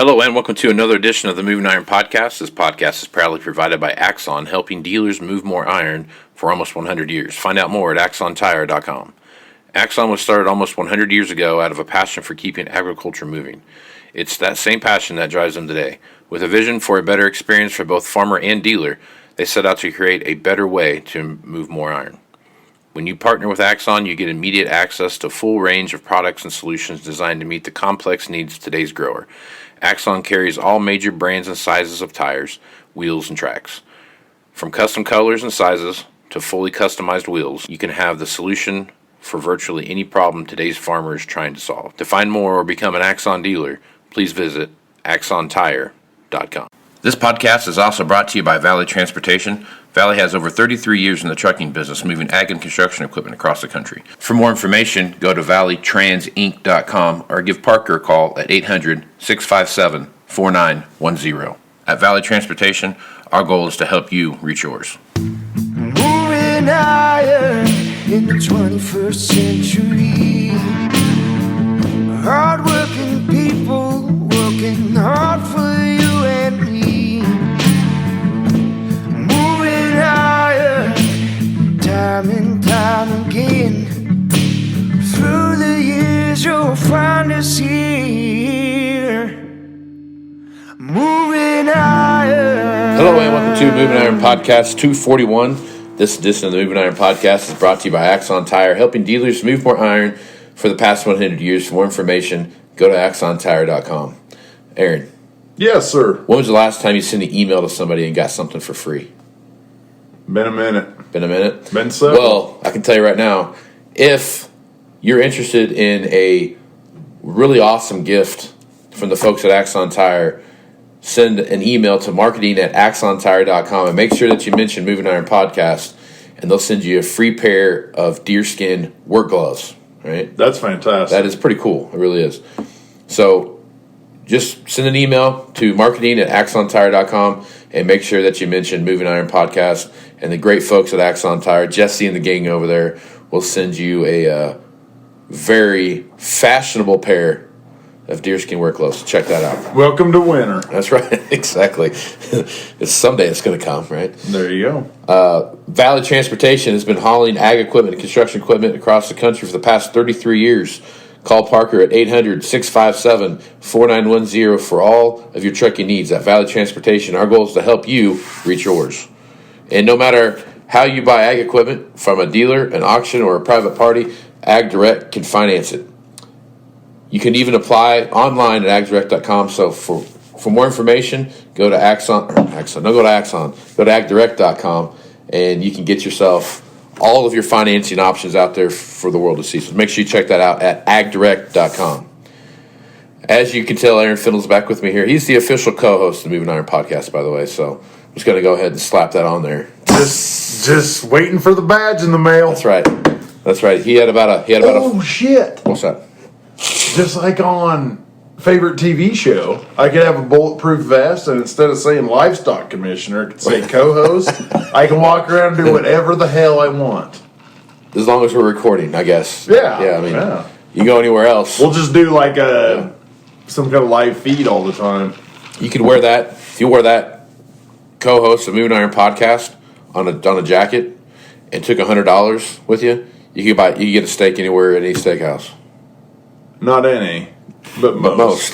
Hello and welcome to another edition of the Moving Iron Podcast. This podcast is proudly provided by Axon, helping dealers move more iron for almost 100 years. Find out more at axontire.com. Axon was started almost 100 years ago out of a passion for keeping agriculture moving. It's that same passion that drives them today. With a vision for a better experience for both farmer and dealer, they set out to create a better way to move more iron. When you partner with Axon, you get immediate access to a full range of products and solutions designed to meet the complex needs of today's grower. Axon carries all major brands and sizes of tires, wheels, and tracks. From custom colors and sizes to fully customized wheels, you can have the solution for virtually any problem today's farmer is trying to solve. To find more or become an Axon dealer, please visit axontire.com. This podcast is also brought to you by Valley Transportation. Valley has over 33 years in the trucking business, moving ag and construction equipment across the country. For more information, go to valleytransinc.com or give Parker a call at 800-657-4910. At Valley Transportation, our goal is to help you reach yours. Moving iron in the 21st century. Hard-working people working hard for you and me. Moving iron time and time again. Through the years you'll find us here. Moving iron. Hello and welcome to Moving Iron Podcast 241. This edition of the Moving Iron Podcast is brought to you by Axon Tire, helping dealers move more iron for the past 100 years. For more information, go to axontire.com. Aaron. Yes, sir. When was the last time you sent an email to somebody and got something for free? Been a minute. Been a minute? Been several. Well, I can tell you right now, if you're interested in a really awesome gift from the folks at Axon Tire, send an email to marketing@axontire.com and make sure that you mention Moving Iron Podcast, and they'll send you a free pair of deerskin work gloves. Right? That's fantastic. That is pretty cool. It really is. So just send an email to marketing@axontire.com and make sure that you mention Moving Iron Podcast, and the great folks at Axon Tire, Jesse and the gang over there, will send you a very fashionable pair of deerskin work gloves. Check that out. Welcome to winter. That's right. Exactly. Someday it's going to come, right? There you go. Valley Transportation has been hauling ag equipment and construction equipment across the country for the past 33 years. Call Parker at 800-657-4910 for all of your trucking needs. At Valley Transportation, our goal is to help you reach yours. And no matter how you buy ag equipment, from a dealer, an auction, or a private party, Ag Direct can finance it. You can even apply online at agdirect.com. So for more information, go to Axon. Go to Axon. Go to agdirect.com, and you can get yourself all of your financing options out there for the world to see. So make sure you check that out at agdirect.com. As you can tell, Aaron Fiddle's back with me here. He's the official co-host of the Moving Iron Podcast, by the way. So I'm just going to go ahead and slap that on there. Just waiting for the badge in the mail. That's right. That's right. He had about Oh, shit. What's that? Just like on favorite TV show, I could have a bulletproof vest, and instead of saying livestock commissioner, it could say co-host. I can walk around and do whatever the hell I want. As long as we're recording, I guess. Yeah. Yeah, I mean, you go anywhere else. We'll just do like some kind of live feed all the time. You could wear that. If you wear that co-host of Moving Iron Podcast on a jacket and took $100 with you, you could get a steak anywhere at any steakhouse. Not any, but most.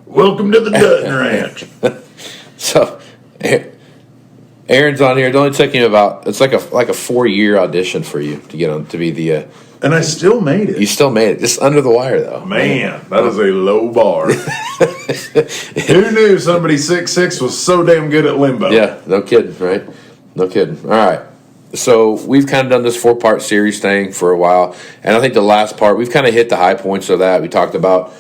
Welcome to the Dutton Ranch. So, Aaron's on here. It only took him it's like a 4-year audition for you to get on to be the. And I still made it. You still made it, just under the wire though. Man, that is a low bar. Who knew somebody 6'6" was so damn good at limbo? Yeah, no kidding, right? No kidding. All right. So we've kind of done this 4-part series thing for a while, and I think the last part, we've kind of hit the high points of that. We talked about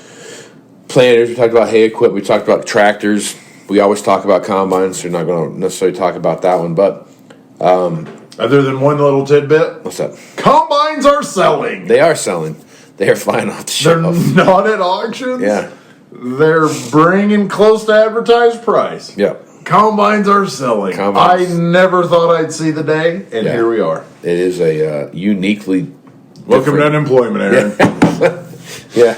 planters, we talked about hay equipment, we talked about tractors. We always talk about combines, so we're not going to necessarily talk about that one. But other than one little tidbit, what's that? Combines are selling. They are selling. They are flying off the shelf. They're not at auctions. Yeah. They're bringing close to advertised price. Yeah. Combines are selling. Combines. I never thought I'd see the day, and here we are. It is a uniquely Welcome to unemployment, Aaron. Yeah,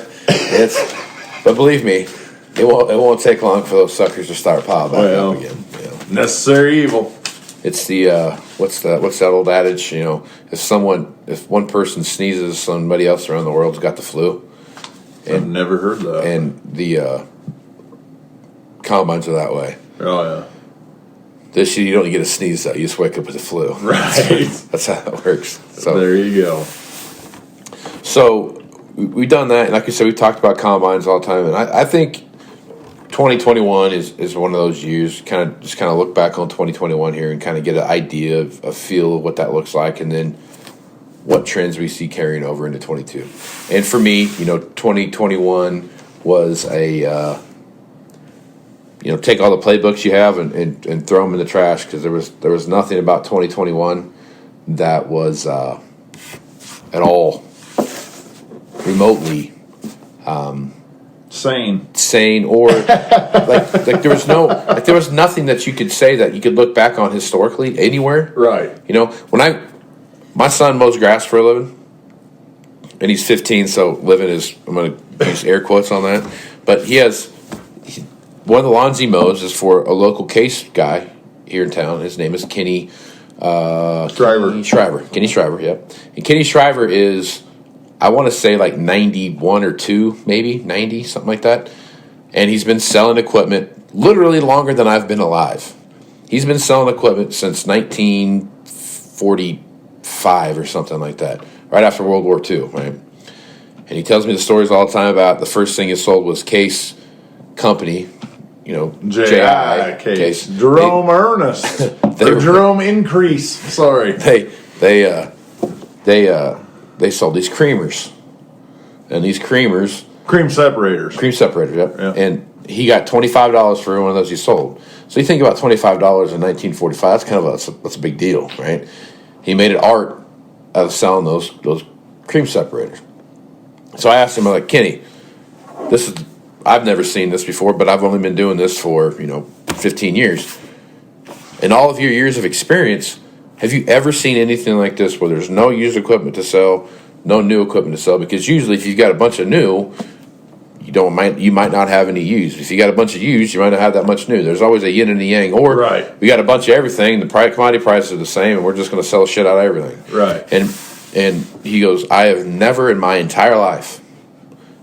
but believe me, it won't take long for those suckers to start piling back up again. You know. Necessary evil. It's the what's that old adage? You know, if one person sneezes, somebody else around the world's got the flu. And, I've never heard that. And the combines are that way. Oh yeah. This year you don't get a sneeze though; you just wake up with the flu. Right. That's how it works. So there you go. So we've done that, and like you said, we've talked about combines all the time, and I think 2021 is one of those years. Kind of look back on 2021 here and kind of get an idea of a feel of what that looks like, and then what trends we see carrying over into 22. And for me, 2021 was a take all the playbooks you have and throw them in the trash, because there was nothing about 2021 that was at all remotely sane or like there was nothing that you could say that you could look back on historically anywhere. Right. When my son mows grass for a living, and he's 15, so living is, I'm going to use air quotes on that, but one of the lawns he mows is for a local case guy here in town. His name is Kenny Shriver. Kenny Shriver, yep. And Kenny Shriver is, I want to say, like 91 or 2, maybe 90, something like that. And he's been selling equipment literally longer than I've been alive. He's been selling equipment since 1945 or something like that, right after World War II, right? And he tells me the stories all the time about the first thing he sold was Case Company, J.I. Case. Jerome Ernest. Jerome Increase. Sorry. They sold these creamers. And these creamers... Cream separators, yep. Yeah. And he got $25 for one of those he sold. So you think about $25 in 1945, that's kind of that's a big deal, right? He made an art out of selling those cream separators. So I asked him, I'm like, Kenny, I've never seen this before, but I've only been doing this for, 15 years. In all of your years of experience, have you ever seen anything like this where there's no used equipment to sell, no new equipment to sell? Because usually if you've got a bunch of new, you might not have any used. If you got a bunch of used, you might not have that much new. There's always a yin and a yang. Or we got a bunch of everything, the commodity prices are the same, and we're just going to sell shit out of everything. Right. And he goes, I have never in my entire life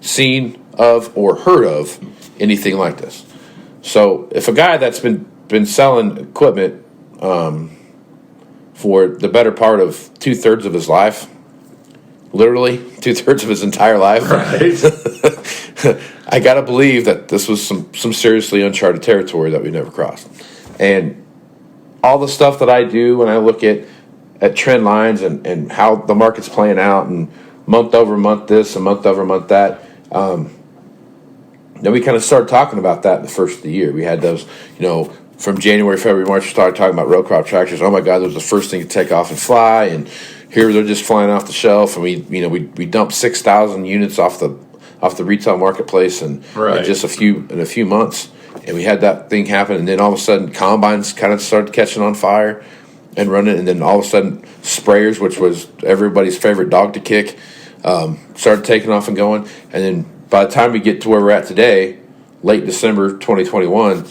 seen of or heard of anything like this. So if a guy that's been selling equipment for the better part of 2/3 of his life, literally 2/3 of his entire life, right. I gotta believe that this was some seriously uncharted territory that we never crossed. And all the stuff that I do when I look at trend lines and how the market's playing out, and month over month this and month over month that, then we kind of started talking about that in the first of the year. We had those, from January, February, March, we started talking about row crop tractors. Oh my God, those were the first thing to take off and fly, and here they're just flying off the shelf. And we dumped 6,000 units off the retail marketplace in just a few months. And we had that thing happen, and then all of a sudden combines kind of started catching on fire and running, and then all of a sudden sprayers, which was everybody's favorite dog to kick, started taking off and going. And then by the time we get to where we're at today, late December 2021,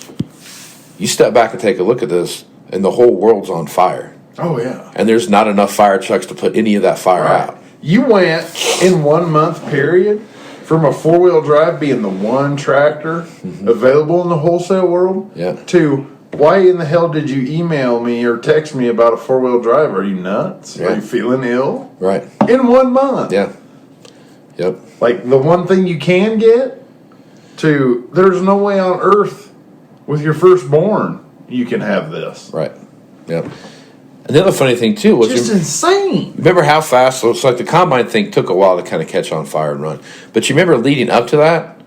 you step back and take a look at this, and the whole world's on fire. Oh, yeah. And there's not enough fire trucks to put any of that fire out. You went, in 1 month period, from a four-wheel drive being the one tractor available in the wholesale world to, why in the hell did you email me or text me about a four-wheel drive? Are you nuts? Yeah. Are you feeling ill? Right. In 1 month. Yeah. Yep. Like the one thing you can get to, there's no way on earth with your firstborn you can have this. Right. Yep. And the other funny thing too was just insane. Remember how fast? So it's like the combine thing took a while to kind of catch on fire and run. But you remember leading up to that,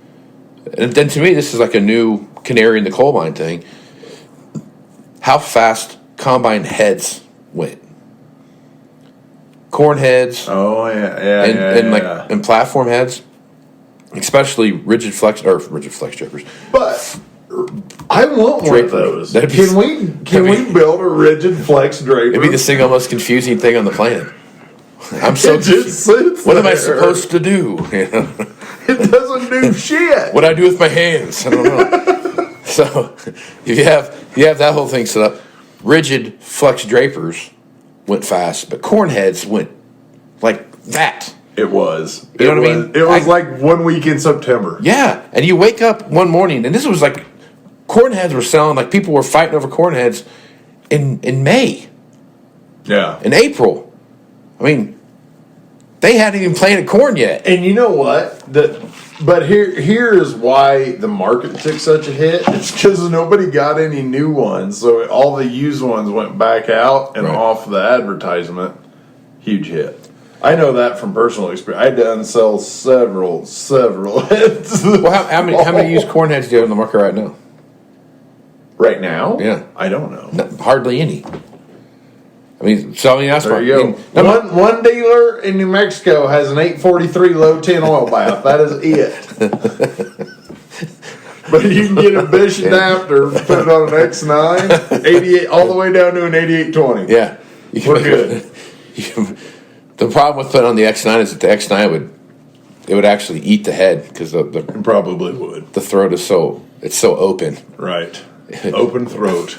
and then to me this is like a new canary in the coal mine thing. How fast combine heads went. Corn heads. Oh yeah, and platform heads, especially rigid flex strippers. But I want one of those. Can we build a rigid flex draper? It'd be the single most confusing thing on the planet. I'm so confused. What am I supposed to do? It doesn't do shit. What do I do with my hands? I don't know. So if you have that whole thing set up, rigid flex drapers went fast, but corn heads went like that. It was. You know what I mean? It was like 1 week in September. Yeah, and you wake up one morning, and this was like corn heads were selling, like people were fighting over corn heads in May, Yeah. in April. I mean, they hadn't even planted corn yet. And you know what? But here is why the market took such a hit. It's because nobody got any new ones, so all the used ones went back out and Right. off the advertisement. Huge hit. I know that from personal experience. I had to unsell several heads. Well, how many used corn heads do you have in the market right now? Right now? Yeah. I don't know. Hardly any. I mean, that's There why. you go. One dealer in New Mexico has an 843 low 10 oil bath. That is it. But you can get a Bish adapter, put it on an X9, 88, all the way down to an 8820. Yeah, We're good. The problem with putting on the X9 is that the X9 would actually eat the head because the Probably would. the throat is so open. Right. Open throat.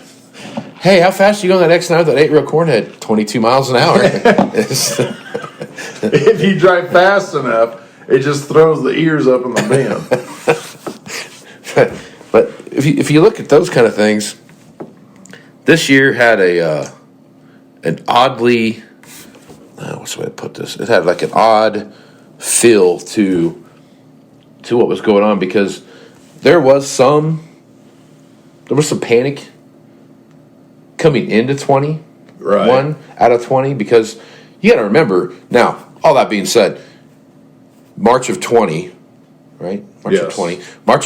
Hey, how fast are you going that X9 with that 8-reel corn head? 22 miles an hour. If you drive fast enough, it just throws the ears up in the bin. But if you look at those kind of things, this year had an oddly, what's the way to put this? It had like an odd feel to what was going on because there was some panic coming into 21 Right. out of 20 because you got to remember now. All that being said, March of 20, right? March of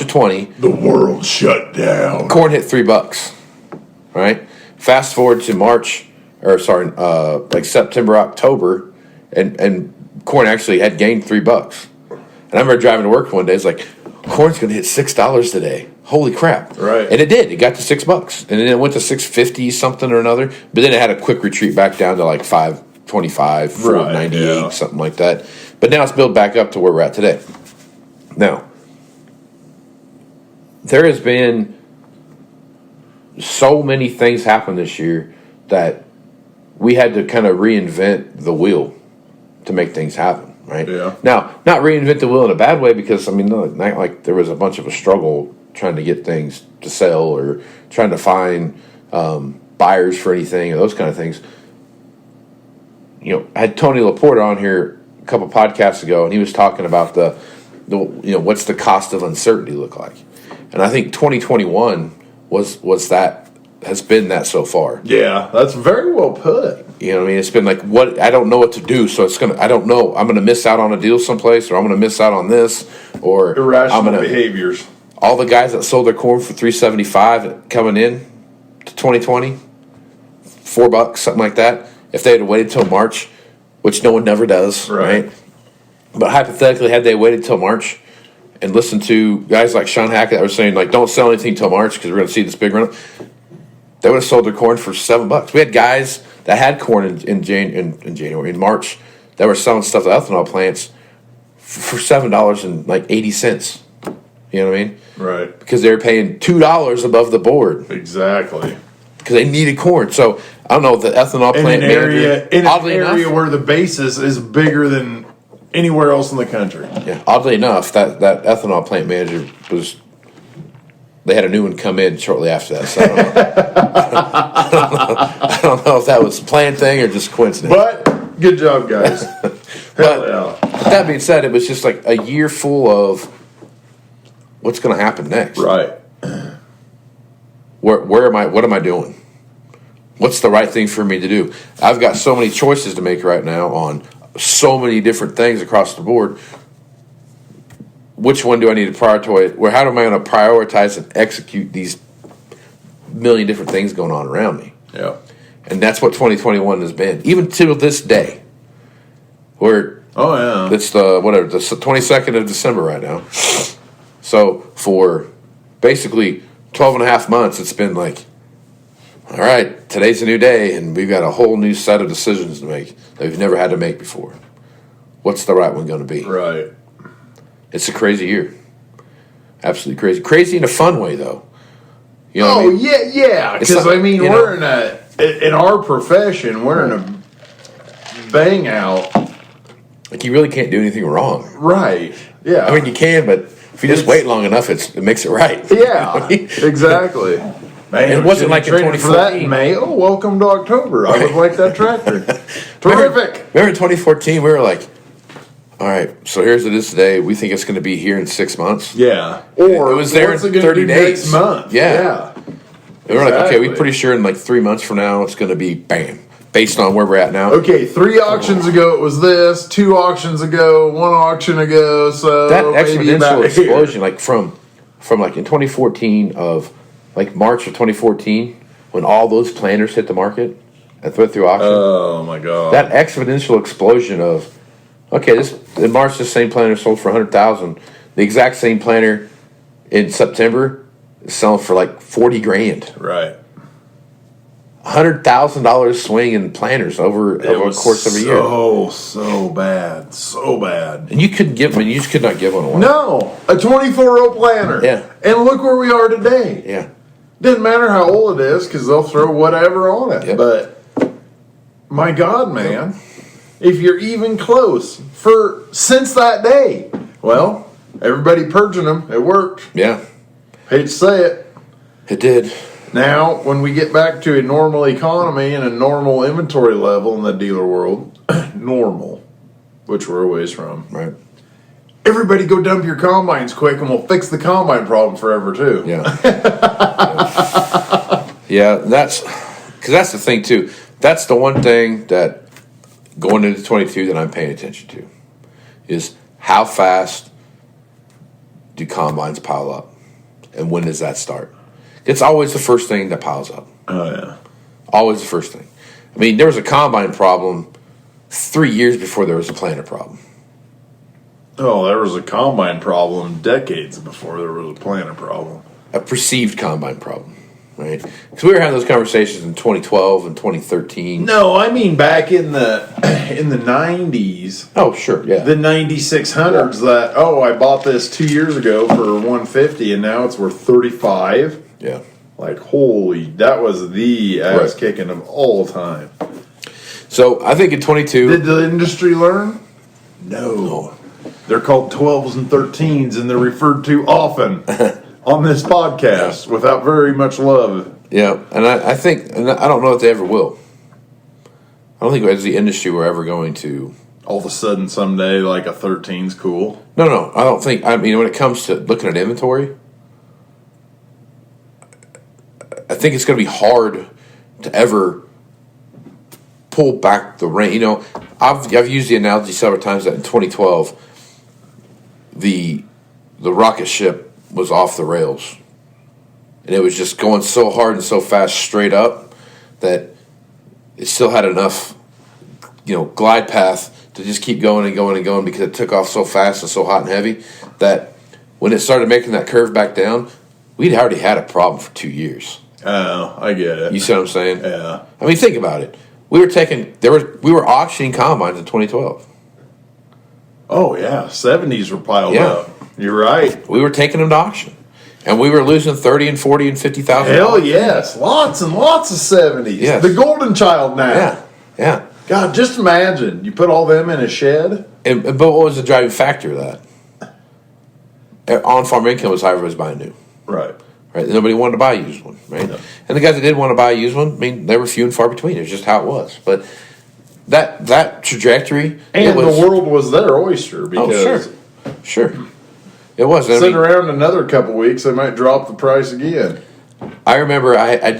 20. The world shut down. Corn hit $3, right? Fast forward to like September, October, and corn actually had gained $3. And I remember driving to work one day. It's like corn's going to hit $6 today. Holy crap! Right, and it did. It got to $6, and then it went to $6.50 something or another. But then it had a quick retreat back down to like $5.25, $4.98, yeah. something like that. But now it's built back up to where we're at today. Now, there has been so many things happen this year that we had to kind of reinvent the wheel to make things happen, right? Yeah. Now, not reinvent the wheel in a bad way because, I mean, not like there was a bunch of a struggle trying to get things to sell or trying to find buyers for anything or those kind of things. You know, I had Tony Laporta on here a couple podcasts ago, and he was talking about the what's the cost of uncertainty look like, and I think 2021 has been that so far. Yeah, that's very well put. You know what I mean? It's been like, what, I don't know what to do, so I don't know, I'm going to miss out on a deal someplace, or I'm going to miss out on this, or Irrational behaviors. All the guys that sold their corn for $3.75 coming in to 2020, $4, something like that, if they had waited till March, which no one never does, right? But hypothetically, had they waited till March and listened to guys like Sean Hackett that were saying, like, don't sell anything till March because we're going to see this big run, they would have sold their corn for $7. We had guys that had corn in March that were selling stuff to ethanol plants for $7.80. You know what I mean? Right. Because they were paying $2 above the board. Exactly. Because they needed corn. So I don't know if the ethanol plant in an area enough, where the basis is bigger than anywhere else in the country. Yeah, oddly enough, that ethanol plant manager they had a new one come in shortly after that. So I don't know if that was a planned thing or just coincidence. But good job, guys. But that being said, it was just like a year full of what's going to happen next. Right. Where am I? What am I doing? What's the right thing for me to do? I've got so many choices to make right now on so many different things across the board. Which one do I need to prioritize? How am I going to prioritize and execute these million different things going on around me? Yeah. And that's what 2021 has been, even to this day. Where it's the 22nd of December right now. So for basically 12 and a half months, it's been like, all right, today's a new day, and we've got a whole new set of decisions to make that we've never had to make before. What's the right one going to be? Right. It's a crazy year. Absolutely crazy. Crazy in a fun way, though. You know what I mean? yeah. Because, I mean, we're in our profession, we're in a bang out. Like, you really can't do anything wrong. Right. Yeah. I mean, you can, but if you just wait long enough, it makes it right. Yeah, exactly. Man, it wasn't like in for that 2014. in May. Oh, welcome to October. I would like that tractor. Terrific. Remember in 2014, we were like, all right, so here's it is today. We think it's going to be here in 6 months. Yeah. Or it was there in 30 days. Next month. Yeah. And we're like, okay, we're pretty sure in like 3 months from now, it's going to be bam, based on where we're at now. Okay, 3 auctions ago it was this, 2 auctions ago, 1 auction ago, so that exponential explosion, like from like in 2014 of like March of 2014, when all those planters hit the market and through auction. Oh my God! That exponential explosion of, okay, this in March this same planter sold for $100,000. The exact same planter in September is selling for like $40,000. Right. $100,000 swing in planters over a course of a year. So bad. And you couldn't give them. You just could not give one away. No, a 24-row planter. Yeah. And look where we are today. Yeah. Doesn't matter how old it is because they'll throw whatever on it. Yep. But my God, man, if you're even close since that day, well, everybody purging them. It worked. Yeah. Hate to say it. It did. Now, when we get back to a normal economy and a normal inventory level in the dealer world, normal, which we're a ways from, Right. everybody go dump your combines quick and we'll fix the combine problem forever, too. Yeah. Yeah, that's the thing, too. That's the one thing that going into 22 that I'm paying attention to is how fast do combines pile up and when does that start? It's always the first thing that piles up. Oh, yeah. Always the first thing. I mean, there was a combine problem 3 years before there was a planter problem. Oh, there was a combine problem decades before there was a planter problem. A perceived combine problem, right? Because we were having those conversations in 2012 and 2013. No, I mean back in the 90s. Oh, sure, yeah. The 9600s that, I bought this 2 years ago for $150 and now it's worth $35. Yeah. Like, holy, that was the ass kicking of all time. So I think in 22. Did the industry learn? No. They're called 12s and 13s and they're referred to often on this podcast without very much love. Yeah, and I think, and I don't know if they ever will. I don't think as the industry we're ever going to. All of a sudden someday, like a 13's cool. No, I don't think. I mean, when it comes to looking at inventory, I think it's going to be hard to ever pull back the rein. You know, I've used the analogy several times that in 2012, the rocket ship was off the rails, and it was just going so hard and so fast straight up that it still had enough, glide path to just keep going and going and going because it took off so fast and so hot and heavy that when it started making that curve back down, we'd already had a problem for 2 years. Oh, I get it. You see what I'm saying? Yeah. I mean, think about it. We were auctioning combines in 2012. Oh yeah, 70s were piled up. You're right. We were taking them to auction, and we were losing 30 and 40 and 50,000. Hell yes, lots and lots of 70s. Yes. The golden child now. Yeah. God, just imagine you put all them in a shed. But what was the driving factor of that? On-farm income was high. Everybody's buying new. Right. Nobody wanted to buy a used one, right? No. And the guys that did want to buy a used one, I mean, they were few and far between. It's just how it was. But that trajectory, and the world was their oyster because sure, it was. Sit around another couple weeks, they might drop the price again. I remember I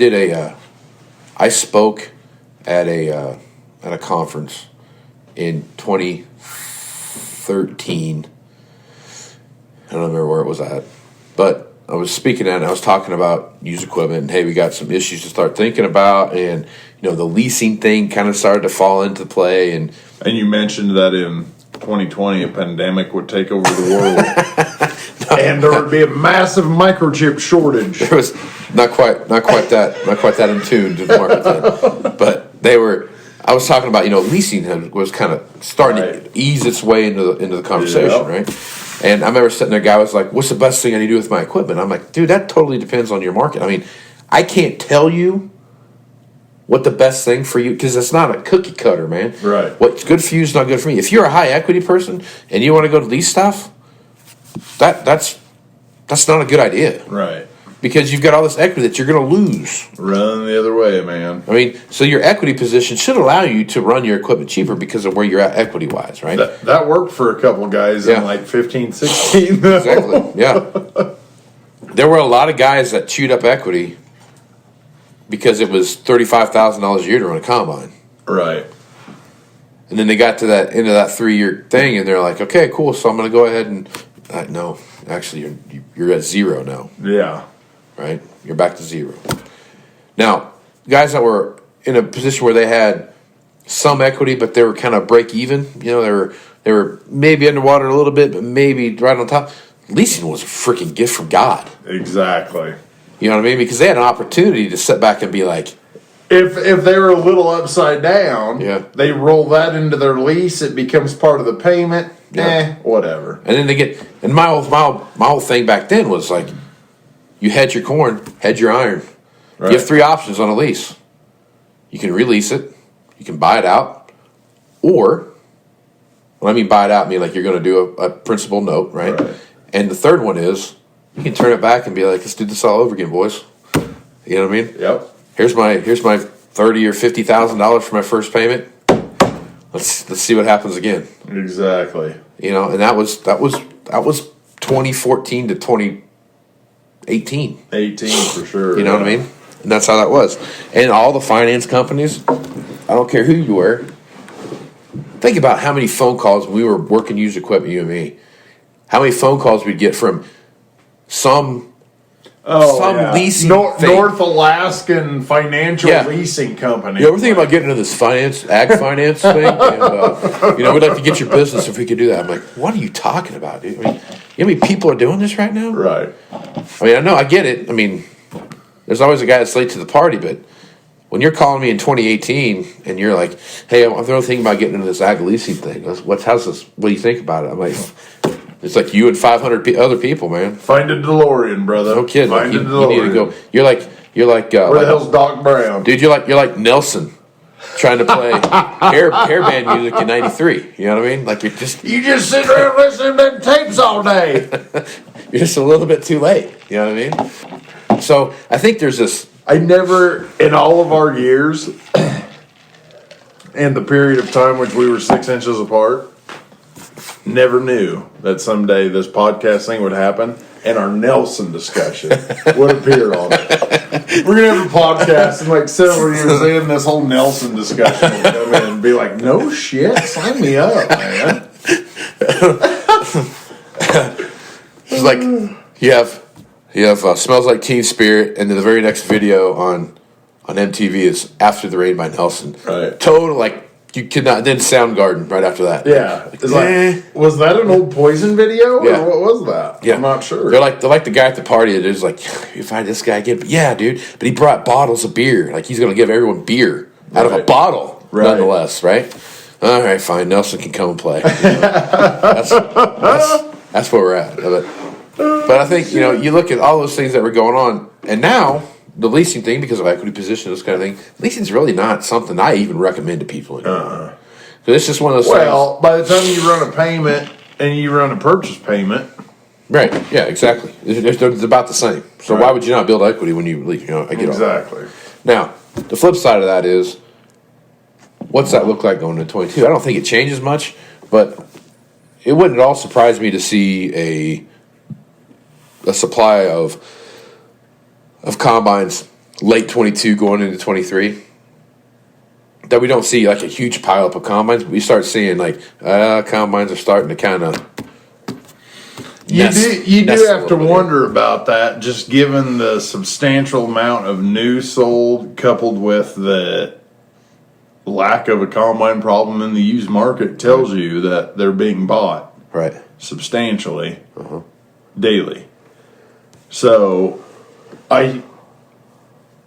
spoke at a conference in 2013. I don't remember where it was at, but I was speaking at it and I was talking about used equipment and, hey, we got some issues to start thinking about, and the leasing thing kind of started to fall into play, and you mentioned that in 2020 a pandemic would take over the world and there would be a massive microchip shortage. There was not quite that in tune to the market then. But I was talking about leasing was kind of starting to ease its way into the conversation, right? And I remember sitting there, a guy was like, what's the best thing I need to do with my equipment? I'm like, dude, that totally depends on your market. I mean, I can't tell you what the best thing for you, because it's not a cookie cutter, man. Right. What's good for you is not good for me. If you're a high equity person and you want to go to lease stuff, that's not a good idea. Right. Because you've got all this equity that you're going to lose. Run the other way, man. I mean, so your equity position should allow you to run your equipment cheaper because of where you're at equity-wise, right? That worked for a couple of guys in like 15, 16. Exactly, yeah. There were a lot of guys that chewed up equity because it was $35,000 a year to run a combine. Right. And then they got to that end of that 3-year thing, and they're like, okay, cool, so I'm going to go ahead and... no, actually, you're at zero now. Yeah. Right? You're back to zero. Now, guys that were in a position where they had some equity, but they were kind of break even, they were maybe underwater a little bit, but maybe right on top. Leasing was a freaking gift from God. Exactly. You know what I mean? Because they had an opportunity to sit back and be like, if they were a little upside down, they roll that into their lease. It becomes part of the payment. Whatever. And then they get. And my whole thing back then was like, you hedge your corn, hedge your iron. Right. You have 3 options on a lease. You can release it, you can buy it out, or, when I mean buy it out, I mean like you're going to do a principal note, right? And the third one is you can turn it back and be like, let's do this all over again, boys. You know what I mean? Yep. Here's my $30,000 or $50,000 for my first payment. Let's see what happens again. Exactly. And that was 2014 to 2018. 18 for sure. You know what I mean? And that's how that was. And all the finance companies, I don't care who you were. Think about how many phone calls we were working used equipment, you and me. How many phone calls we'd get from some leasing North Alaskan financial leasing company. You ever think about getting into this ag finance thing? And, we'd like to get your business if we could do that. I'm like, what are you talking about, dude? I mean, you know how many people are doing this right now? Right. I mean, I know, I get it. I mean, there's always a guy that's late to the party, but when you're calling me in 2018 and you're like, hey, I'm really thinking about getting into this ag leasing thing. What do you think about it? I'm like, it's like you and 500 other people, man. Find a DeLorean, brother. No kidding. Find a You DeLorean. need to go. You're like. Where the hell's Doc Brown? Dude, you're like Nelson trying to play hair band music in '93. You know what I mean? Like you just sit around listening to them tapes all day. You're just a little bit too late. You know what I mean? So I think there's this. I never, in all of our years, and the period of time which we were 6 inches apart, never knew that someday this podcast thing would happen and our Nelson discussion would appear on it. We're going to have a podcast and like several years in, this whole Nelson discussion will come in and be like, no shit, sign me up, man. It's like you have Smells Like Teen Spirit, and then the very next video on MTV is After the Rain by Nelson. Right. Total, like, you could not, then Soundgarden right after that. Yeah. Was that an old Poison video? Yeah. Or what was that? Yeah. I'm not sure. They're like the guy at the party that is like, you find this guy again? But yeah, dude. But he brought bottles of beer. Like, he's going to give everyone beer out of a bottle, nonetheless, right? All right, fine. Nelson can come and play. That's where we're at. But I think, you look at all those things that were going on, and now the leasing thing, because of equity position, this kind of thing, leasing's really not something I even recommend to people anymore. So it's just one of those things. Well, by the time you run a payment and you run a purchase payment. Right, yeah, exactly. It's about the same. So why would you not build equity when you lease? I get exactly. all that. Now, the flip side of that is, what's that look like going into 22? I don't think it changes much, but it wouldn't at all surprise me to see a supply of combines late 22 going into 23, that we don't see like a huge pile up of combines, but we start seeing like combines are starting to kind of you do have to wonder about that, just given the substantial amount of new sold coupled with the lack of a combine problem in the used market tells you that they're being bought substantially daily. So I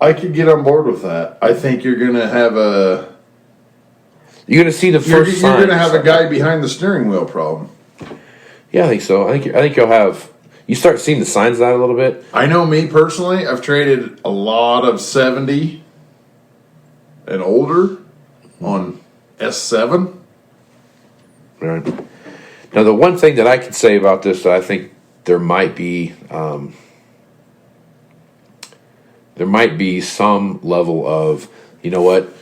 could get on board with that. I think you're going to have you're going to see the first you're going to have a guy behind the steering wheel problem. Yeah, I think so. I think you'll have. You start seeing the signs of that a little bit. I know me personally, I've traded a lot of 70 and older on S7. Right. Now, the one thing that I can say about this that I think there might be some level of, you know what,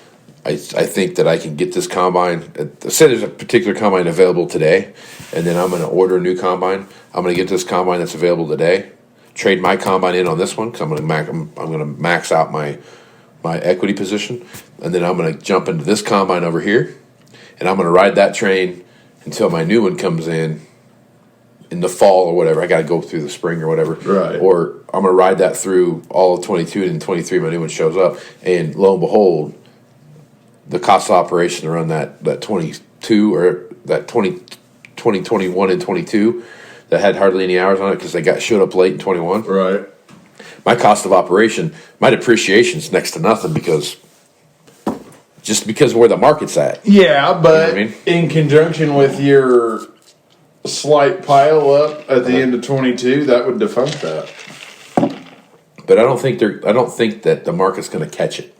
I think that I can get this combine. Say there's a particular combine available today, and then I'm going to order a new combine. I'm going to get this combine that's available today, trade my combine in on this one because I'm going to max out my equity position, and then I'm going to jump into this combine over here, and I'm going to ride that train until my new one comes in the fall or whatever. I got to go through the spring or whatever. Right. Or I'm going to ride that through all of 22, and in 23 my new one shows up, and lo and behold, the cost of operation to run that 22 or that 2021 and 22 that had hardly any hours on it because they showed up late in 21. Right. My cost of operation, my depreciation is next to nothing because of where the market's at. Yeah, but You know what I mean? in conjunction with your slight pile up at the end of 22, that would defunct that. But I don't think that the market's going to catch it.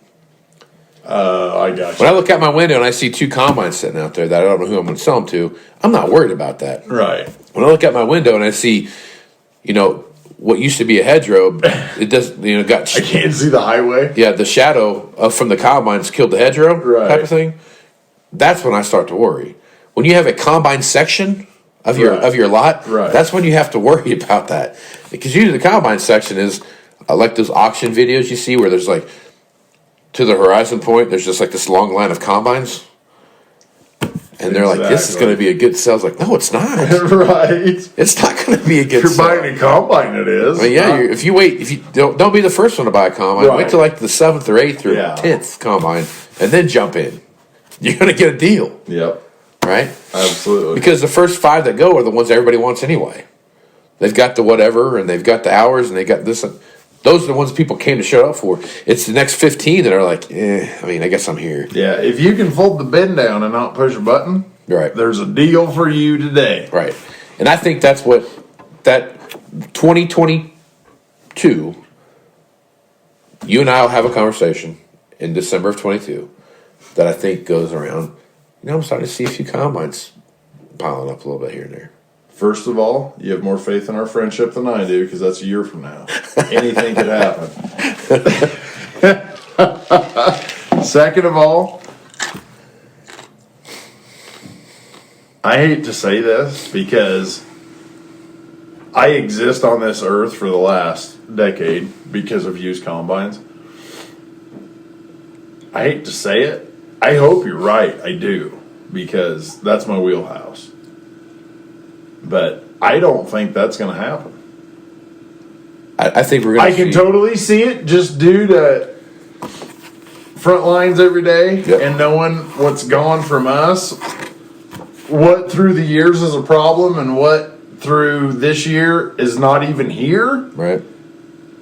I got you. When I look out my window and I see two combines sitting out there that I don't know who I'm going to sell them to, I'm not worried about that. Right. When I look out my window and I see, what used to be a hedgerow, it does, got. I can't see the highway. Yeah, the shadow from the combines killed the hedgerow type of thing. That's when I start to worry. When you have a combine section of your lot, that's when you have to worry about that. Because usually the combine section is like those auction videos you see where there's like to the horizon point, there's just like this long line of combines. And they're like, this is going to be a good sale. It's like, no, it's not. Right. It's not going to be a good If you're sale. buying a combine, it is. I mean, yeah, if you don't be the first one to buy a combine. Right. Wait till like the 7th or 8th or 10th combine, and then jump in. You're going to get a deal. Yep. Right? Absolutely. Because the first 5 that go are the ones everybody wants anyway. They've got the whatever, and they've got the hours, and they got this. Those are the ones people came to show up for. It's the next 15 that are like, I guess I'm here. Yeah, if you can fold the bin down and not push a button, right, there's a deal for you today. Right. And I think that's what that 2022, you and I will have a conversation in December of 22 that I think goes around. I'm starting to see a few combines piling up a little bit here and there. First of all, you have more faith in our friendship than I do because that's a year from now. Anything could happen. Second of all, I hate to say this because I exist on this earth for the last decade because of used combines. I hate to say it. I hope you're right. I do because that's my wheelhouse. But I don't think that's going to happen. I think we're going to. I can totally see it just due to front lines every day and knowing what's gone from us, what through the years is a problem, and what through this year is not even here. Right.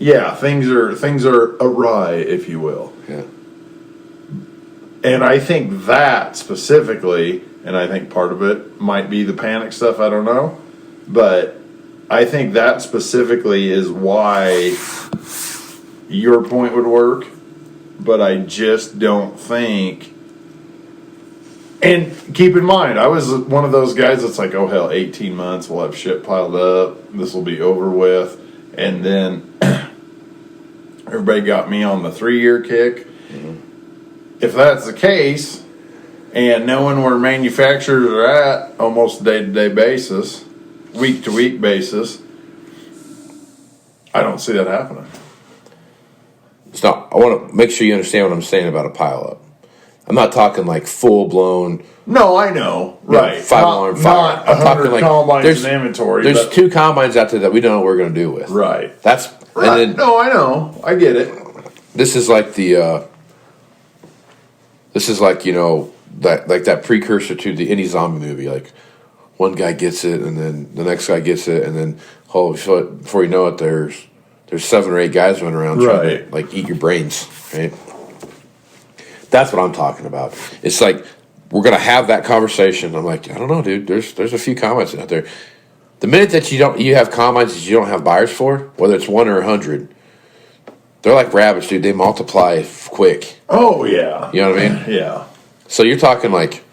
Yeah, things are awry, if you will. Yeah. And I think that specifically. And I think part of it might be the panic stuff, I don't know. But I think that specifically is why your point would work. But I just don't think... And keep in mind, I was one of those guys that's like, oh hell, 18 months, we'll have shit piled up. This will be over with. And then everybody got me on the 3-year kick. Mm-hmm. If that's the case... And knowing where manufacturers are at almost day-to-day basis, week-to-week basis, I don't see that happening. Stop. I want to make sure you understand what I'm saying about a pileup. I'm not talking like full-blown... No, I know. Right. 5-alarm fire. Not 100 combines in inventory. There's 2 combines out there that we don't know what we're going to do with. Right. That's... Right. And then, no, I know. I get it. This is like the... that precursor to the any zombie movie. Like, one guy gets it, and then the next guy gets it, and then before you know it, there's 7 or 8 guys running around trying to like eat your brains. Right. That's what I'm talking about. It's like we're gonna have that conversation. I'm like, I don't know, dude. There's a few comments out there. The minute that you have combines that you don't have buyers for, whether it's 1 or 100, they're like rabbits, dude. They multiply quick. Oh, yeah. You know what I mean? Yeah. So you're talking like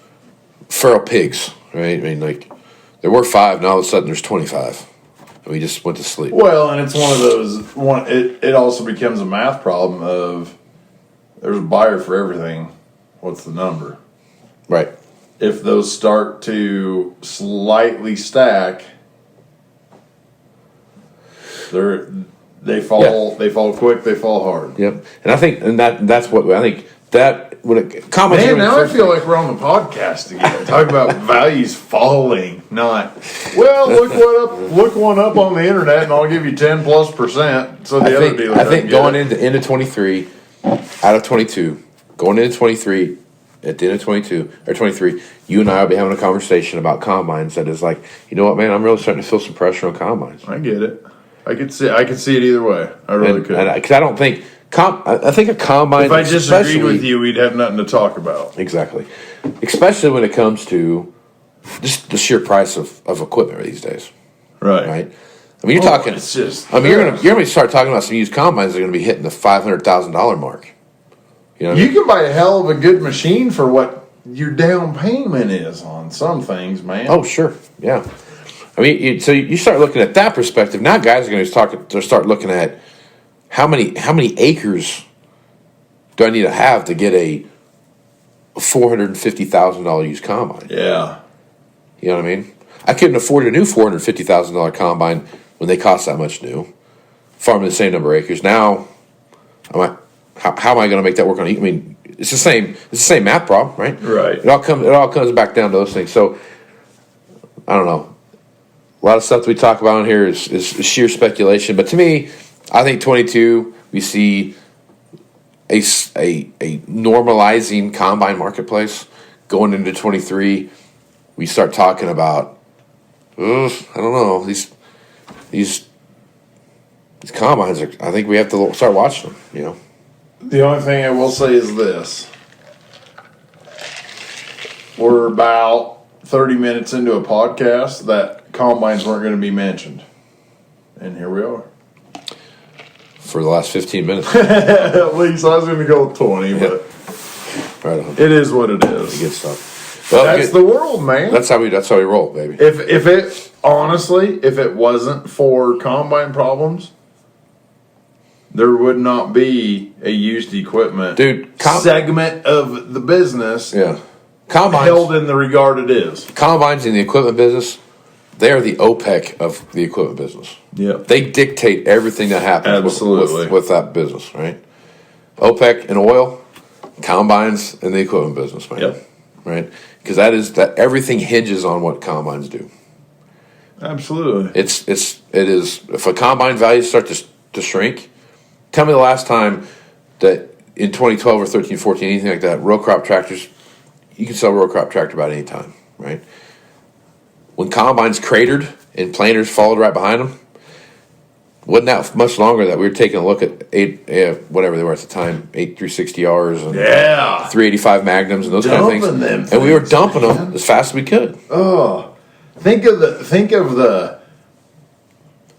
feral pigs, right? I mean, like there were 5, and all of a sudden there's 25, and we just went to sleep. Well, and it's one of those. It also becomes a math problem of there's a buyer for everything. What's the number? Right. If those start to slightly stack, they fall. Yeah. They fall quick. They fall hard. Yep. And I think, that's what I think that when it combines. Man, now I feel like we're on the podcast again. Talk about values falling, not. Well, look one up on the internet, and I'll give you 10+%. So the other dealer. I think going into 23, out of 22, going into 23, at the end of 22 or 23, you and I will be having a conversation about combines. That is like, you know what, man, I'm really starting to feel some pressure on combines. I get it. I could see it either way. I really could. Because I don't think. I think a combine. If I disagreed with you, we'd have nothing to talk about. Exactly, especially when it comes to just the sheer price of equipment these days. Right. Right. I mean, you're talking. It's just. I mean, you're gonna start talking about some used combines that are gonna be hitting the $500,000 mark. You know, You can buy a hell of a good machine for what your down payment is on some things, man. Oh, sure, yeah. I mean, so you start looking at that perspective. Now, guys are going to start looking at how many acres do I need to have to get a $450,000 used combine? Yeah. You know what I mean? I couldn't afford a new $450,000 combine when they cost that much new, farming the same number of acres. Now, how am I going to make that work on? I mean, it's the same math problem, right? Right. It all comes back down to those things. So, I don't know. A lot of stuff that we talk about in here is sheer speculation. But to me, I think 22, we see a normalizing combine marketplace. Going into 23, we start talking about, I don't know, these combines are. I think we have to start watching them. You know. The only thing I will say is this: we're about 30 minutes into a podcast that combines weren't going to be mentioned, and here we are. For the last 15 minutes. At least I was going to go with 20, but Right on. it is what it is. Good stuff. Well, That's the world, man. That's how we roll, baby. If it wasn't for combine problems, there would not be a used equipment segment of the business. Yeah. Combines held in the regard it is. Combines in the equipment business, they are the OPEC of the equipment business. Yeah. They dictate everything that happens with that business, right? OPEC and oil, combines in the equipment business, man. Yep. Right? Because that everything hinges on what combines do. Absolutely. It is if a combine values start to shrink, tell me the last time that in 2012 or 13, 14, anything like that, row crop tractors, you can sell a row crop tractor about any time, right? When combines cratered and planters followed right behind them, wasn't that much longer that we were taking a look at whatever they were at the time, 8360Rs and 385 Magnums and those kind of things. And we were dumping them as fast as we could. Oh, think of the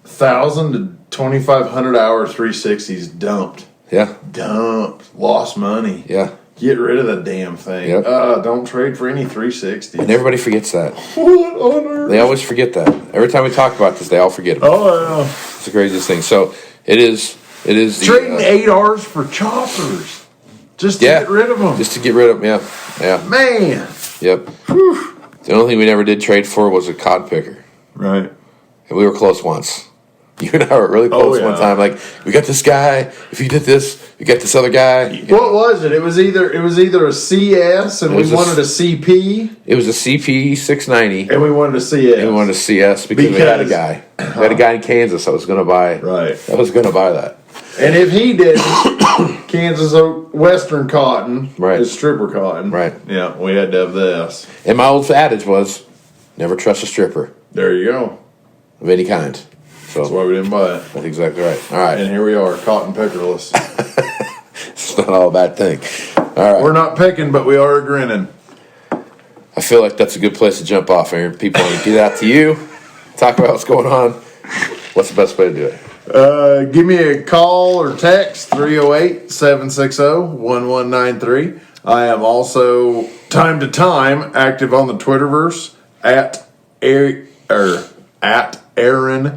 1,000 to 2,500 hour 360s dumped. Yeah. Dumped. Lost money. Yeah. Get rid of the damn thing. Yep. Don't trade for any 360s. And everybody forgets that. What on earth? They always forget that. Every time we talk about this, they all forget it. Oh, yeah. It's the craziest thing. So it is trading 8Rs for choppers. Just to get rid of them. Just to get rid of them, yeah. Man. Yep. Whew. The only thing we never did trade for was a cod picker. Right. And we were close once. You and I were really close one time. Like, we got this guy. If you did this, we got this other guy. What was it? It was either a CS and we wanted a CP. It was a CP 690. And we wanted a CS. And we wanted a CS because we had a guy. We had a guy in Kansas that was going to buy. Right. That was going to buy that. And if he didn't, Kansas Western cotton is stripper cotton. Right. Yeah, we had to have this. And my old adage was, never trust a stripper. There you go. Of any kind. So that's why we didn't buy it. That's exactly right. All right. And here we are, cotton pickerless. It's not all a bad thing. All right. We're not picking, but we are grinning. I feel like that's a good place to jump off, Aaron. People want to get out to you. talk about what's going on. What's the best way to do it? Give me a call or text 308-760-1193. I am also time to time active on the Twitterverse at Aaron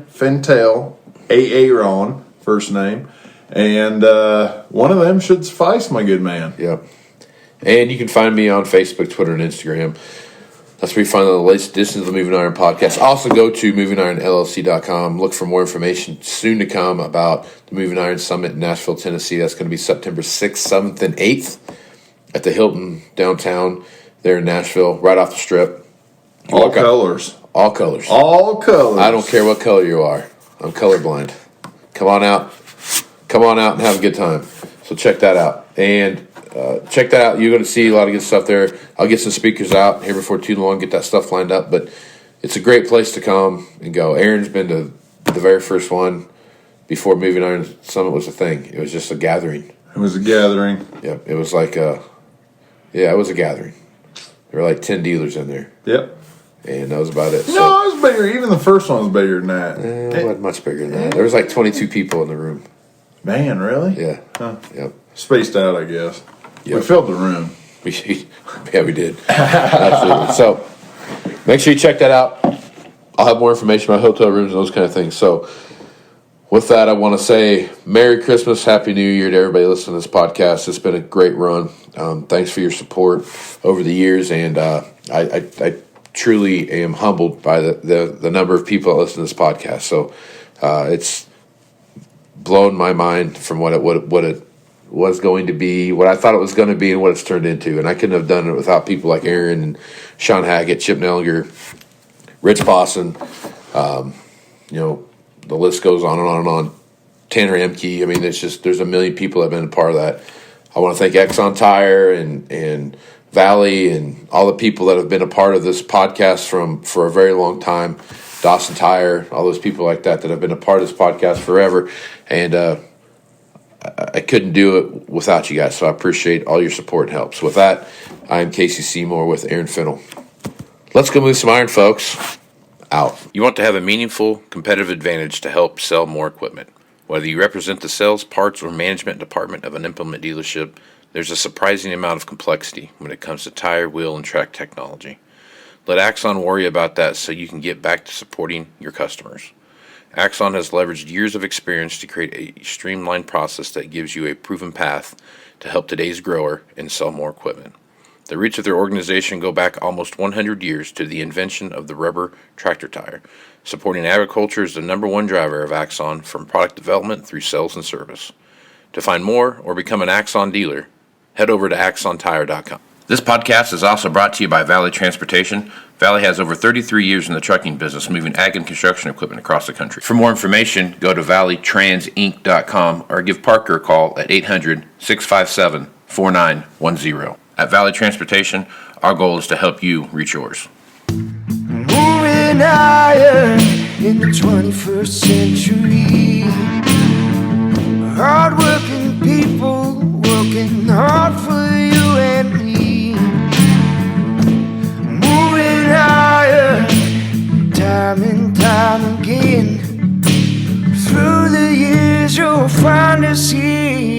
Fintel, Aaron, first name. And one of them should suffice, my good man. Yep. And you can find me on Facebook, Twitter, and Instagram. That's where you find the latest edition of the Moving Iron Podcast. Also go to MovingIronLLC.com. Look for more information soon to come about the Moving Iron Summit in Nashville, Tennessee. That's going to be September 6th, 7th, and 8th at the Hilton downtown there in Nashville, right off the strip. All colors. All colors. All colors. I don't care what color you are. I'm colorblind. Come on out and have a good time. So check that out. And check that out. You're going to see a lot of good stuff there. I'll get some speakers out here before too long, get that stuff lined up. But it's a great place to come and go. Aaron's been to the very first one before Moving Iron Summit was a thing. It was just a gathering. It was a gathering. Yep. It was like it was a gathering. There were like 10 dealers in there. Yep. And that was about it. No, it was bigger. Even the first one was bigger than that. It wasn't much bigger than that. There was like 22 people in the room. Man, really? Yeah. Huh. Yep. Spaced out, I guess. Yep. We filled the room. Yeah, we did. Absolutely. So make sure you check that out. I'll have more information about hotel rooms and those kind of things. So with that, I want to say Merry Christmas, Happy New Year to everybody listening to this podcast. It's been a great run. Thanks for your support over the years, and I truly am humbled by the number of people that listen to this podcast. So it's blown my mind from what it was going to be, what I thought it was going to be, and what it's turned into. And I couldn't have done it without people like Aaron and Sean Haggett, Chip Nellinger, Rich Bosson. The list goes on and on and on. Tanner Emke. I mean, there's a million people that have been a part of that. I want to thank Exxon Tire and Valley and all the people that have been a part of this podcast for a very long time. Dawson Tire, all those people like that have been a part of this podcast forever. And I couldn't do it without you guys, so I appreciate all your support and help. So with that, I'm Casey Seymour with Aaron Fennell. Let's go move some iron, folks. Out. You want to have a meaningful competitive advantage to help sell more equipment. Whether you represent the sales, parts, or management department of an implement dealership, there's a surprising amount of complexity when it comes to tire, wheel, and track technology. Let Axon worry about that so you can get back to supporting your customers. Axon has leveraged years of experience to create a streamlined process that gives you a proven path to help today's grower and sell more equipment. The roots of their organization go back almost 100 years to the invention of the rubber tractor tire. Supporting agriculture is the number one driver of Axon, from product development through sales and service. To find more or become an Axon dealer, head over to axontire.com. This podcast is also brought to you by Valley Transportation. Valley has over 33 years in the trucking business, moving ag and construction equipment across the country. For more information, go to valleytransinc.com or give Parker a call at 800-657-4910. At Valley Transportation, our goal is to help you reach yours. Moving iron in the 21st century. Hard-working people working hard for you and me. Moving iron time and time again. Through the years you'll find us here.